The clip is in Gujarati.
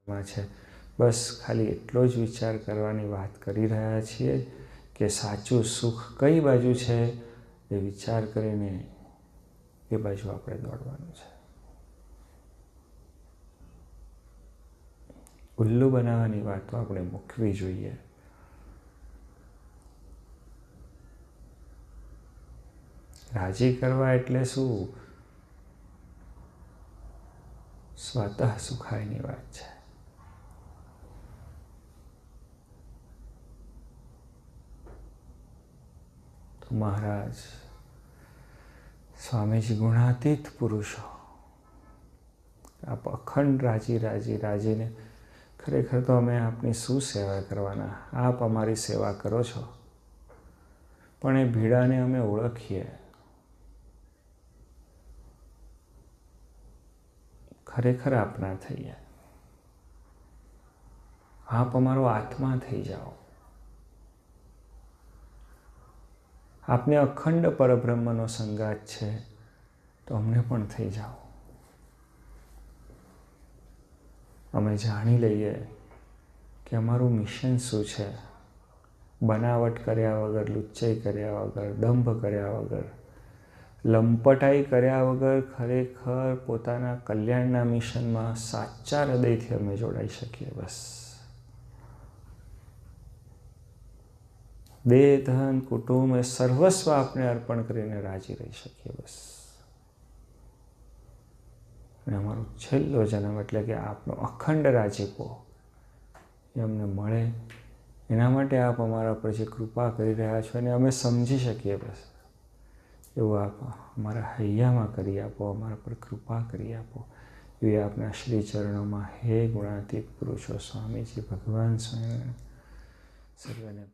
માં છે। બસ ખાલી એટલો જ વિચાર કરવાની વાત કરી રહ્યા છીએ કે સાચું સુખ કઈ બાજુ છે એ વિચાર કરીને એ બાજુ આપણે દોડવાનું છે। ઉલ્લુ બનાવવાની વાતો આપણે મૂકવી જોઈએ। રાજી કરવા એટલે શું? સ્વતઃ સુખાયની વાત છે। તો મહારાજ સ્વામીજી ગુણાતીત પુરુષો આપ અખંડ રાજીને ખરેખર તો અમે આપની શું સેવા કરવાના? આપ અમારી સેવા કરો છો, પણ એ ભીડાને અમે ઓળખીએ। ખરેખર આપના થઈએ। આપ અમારો આત્મા થઈ જાઓ। આપને અખંડ પરબ્રહ્મનો સંગાત છે તો અમને પણ થઈ જાઓ। અમે જાણી લઈએ કે અમારું મિશન શું છે। બનાવટ કર્યા વગર, લુચ્ચાઈ કર્યા વગર, દંભ કર્યા વગર, લંપટાઈ કર્યા વગર ખરેખર પોતાના કલ્યાણના મિશનમાં સાચા હૃદયથી અમે જોડાઈ શકીએ। બસ દેહ, ધન, કુટુંબ એ સર્વસ્વ આપને અર્પણ કરીને રાજી રહી શકીએ। બસ અને અમારો છેલ્લો જન્મ એટલે કે આપનો અખંડ રાજીપો એ અમને મળે એના માટે આપ અમારા પર જે કૃપા કરી રહ્યા છો અને અમે સમજી શકીએ। બસ એવું આપ અમારા હૈયામાં કરી આપો, અમારા પર કૃપા કરી આપો એવી આપના શ્રી ચરણોમાં હે ગુણાતીત પુરુષો સ્વામીજી ભગવાન સ્વામિનારાયણ સર્વને